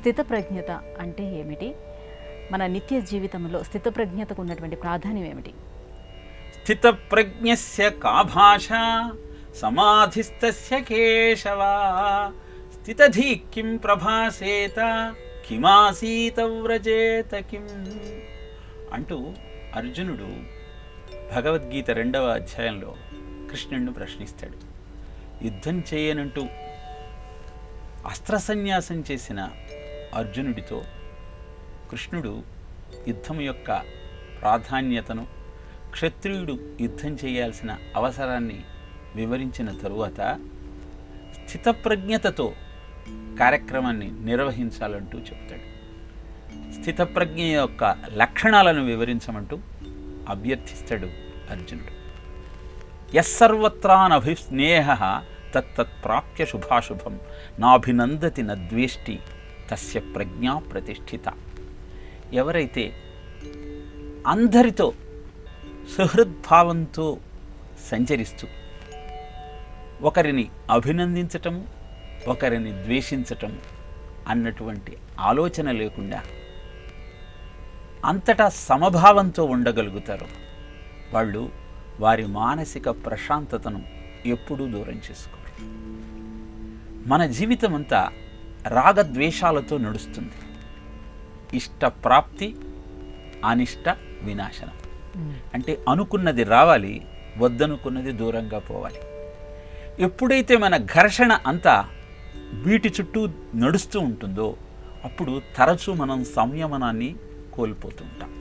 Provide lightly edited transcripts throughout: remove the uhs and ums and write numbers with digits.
స్థితప్రజ్ఞత అంటే ఏమిటి? మన నిత్య జీవితంలో స్థితప్రజ్ఞతకు ఉన్నటువంటి ప్రాధాన్యం ఏమిటి? స్థితప్రజ్ఞస్య కా భాష సమాధిస్తస్య కేశవ స్థితధీ కిం ప్రభాసేత కిమాసీత వ్రజేత కిం అంటూ అర్జునుడు భగవద్గీత 2వ అధ్యాయంలో కృష్ణుడిని ప్రశ్నిస్తాడు. యుద్ధం చేయనంటూ అస్త్ర సన్యాసం చేసిన అర్జునుడితో కృష్ణుడు యుద్ధం యొక్క ప్రాధాన్యతను, క్షత్రియుడు యుద్ధం చేయాల్సిన అవసరాన్ని వివరించిన తరువాత స్థితప్రజ్ఞతతో కార్యక్రమాన్ని నిర్వహించాలంటూ చెప్తాడు. స్థితప్రజ్ఞ యొక్క లక్షణాలను వివరించమంటూ అభ్యర్థిస్తాడు అర్జునుడు. యస్సర్వత్రానభిస్నేహ తత్తత్ప్రాప్య శుభాశుభం నాభినందతి నద్వేష్టి తస్య ప్రజ్ఞా ప్రతిష్ఠిత. ఎవరైతే అందరితో సుహృద్భావంతో సంచరిస్తూ ఒకరిని అభినందించటము, ఒకరిని ద్వేషించటము అన్నటువంటి ఆలోచన లేకుండా అంతటా సమభావంతో ఉండగలుగుతారు, వాళ్ళు వారి మానసిక ప్రశాంతతను ఎప్పుడూ దూరం చేసుకోరు. మన జీవితం అంతా రాగద్వేషాలతో నడుస్తుంది. ఇష్టప్రాప్తి, అనిష్ట వినాశనం. అంటే అనుకున్నది రావాలి, వద్దనుకున్నది దూరంగా పోవాలి. ఎప్పుడైతే మన ఘర్షణ అంతా వీటి చుట్టూ నడుస్తూ ఉంటుందో అప్పుడు తరచూ మనం సంయమనాన్ని కోల్పోతూ ఉంటాం.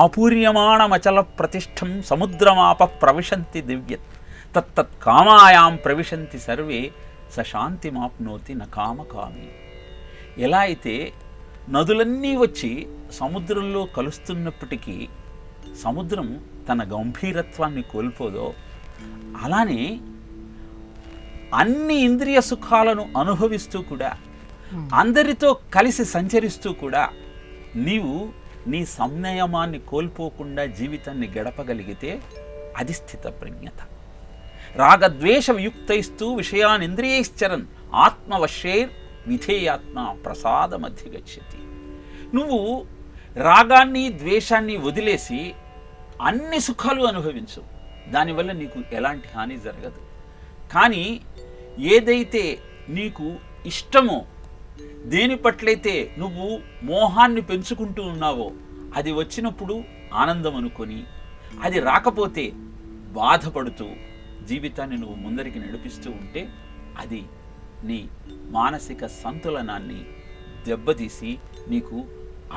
ఆపూర్యమాణమచల ప్రతిష్టం సముద్రమాప ప్రవిశంతి దివ్యత్ తత్తత్ కామాయాం ప్రవిశంతి సర్వే సశాంతిమాప్నోతి నకామకామి. ఎలా అయితే నదులన్నీ వచ్చి సముద్రంలో కలుస్తున్నప్పటికీ సముద్రం తన గంభీరత్వాన్ని కోల్పోదో, అలానే అన్ని ఇంద్రియ సుఖాలను అనుభవిస్తూ కూడా, అందరితో కలిసి సంచరిస్తూ కూడా నీవు నీ సంయమాన్ని కోల్పోకుండా జీవితాన్ని గడపగలిగితే అది స్థితప్రజ్ఞత. రాగద్వేషయుక్తైస్తూ విషయానింద్రియైశ్చరన్ ఆత్మవశ్యైర్ విధేయాత్మ ప్రసాదమధిగచ్చతి. నువ్వు రాగాన్ని ద్వేషాన్ని వదిలేసి అన్ని సుఖాలు అనుభవించు, దానివల్ల నీకు ఎలాంటి హాని జరగదు. కానీ ఏదైతే నీకు ఇష్టమో, దేని పట్లయితే నువ్వు మోహాన్ని పెంచుకుంటూ ఉన్నావో అది వచ్చినప్పుడు ఆనందం అనుకొని, అది రాకపోతే బాధపడుతూ జీవితాన్ని నువ్వు ముందరికి నడిపిస్తూ ఉంటే అది నీ మానసిక సంతులనాన్ని దెబ్బతీసి నీకు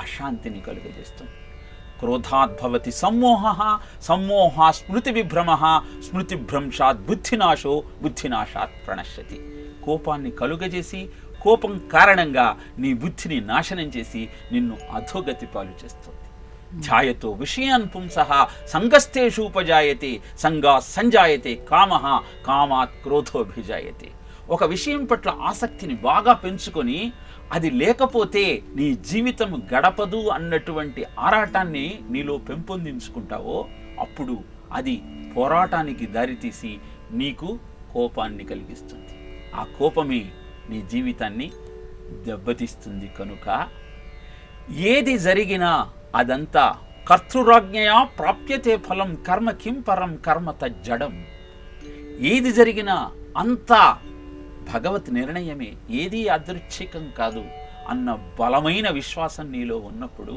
అశాంతిని కలుగజేస్తుంది. క్రోధాద్భవతి సమ్మోహ, సమ్మోహ స్మృతి విభ్రమ, స్మృతిభ్రంశాత్ బుద్ధినాశో, బుద్ధినాశాత్ ప్రణశ్యతి. కోపాన్ని కలుగజేసి కోపం కారణంగా నీ బుద్ధిని నాశనం చేసి నిన్ను అధోగతి పాలు చేస్తుంది. ధ్యాయతో విషయాన్ పుంసః సంగస్తేషూపజాయతే, సంగా సంజాయతే కామః, కామాత్ క్రోధోభిజాయతే. ఒక విషయం పట్ల ఆసక్తిని బాగా పెంచుకొని అది లేకపోతే నీ జీవితం గడపదు అన్నటువంటి ఆరాటాన్ని నీలో పెంపొందించుకుంటావో అప్పుడు అది పోరాటానికి దారితీసి నీకు కోపాన్ని కలిగిస్తుంది. ఆ కోపమే నీ జీవితాన్ని దెబ్బతీస్తుంది. కనుక ఏది జరిగినా అదంతా కర్తృరాజ్ఞయా ప్రాప్యతే ఫలం, కర్మ కిం పరం కర్మ తజ్జడం. ఏది జరిగినా అంతా భగవత్ నిర్ణయమే, ఏదీ అదృచ్ఛికం కాదు అన్న బలమైన విశ్వాసం నీలో ఉన్నప్పుడు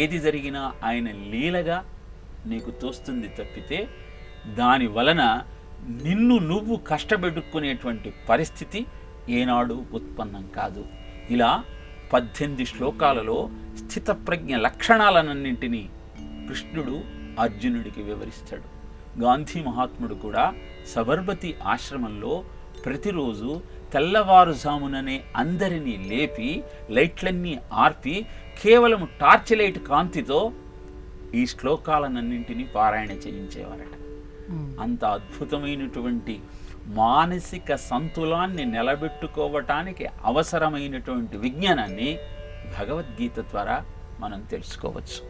ఏది జరిగినా ఆయన లీలగా నీకు తోస్తుంది తప్పితే దాని వలన నిన్ను నువ్వు కష్టపెట్టుకునేటువంటి పరిస్థితి ఏనాడు ఉత్పన్నం కాదు. ఇలా 18 శ్లోకాలలో స్థితప్రజ్ఞ లక్షణాలన్నింటినీ కృష్ణుడు అర్జునుడికి వివరిస్తాడు. గాంధీ మహాత్ముడు కూడా సబర్మతి ఆశ్రమంలో ప్రతిరోజు తెల్లవారుజాముననే అందరినీ లేపి లైట్లన్నీ ఆర్పి కేవలం టార్చ్ లైట్ కాంతితో ఈ శ్లోకాలన్నింటినీ పారాయణ చేయించేవారట. అంత అద్భుతమైనటువంటి మానసిక సంతులాన్ని నిలబెట్టుకోవటానికి అవసరమైనటువంటి విజ్ఞానాన్ని భగవద్గీత ద్వారా మనం తెలుసుకోవచ్చు.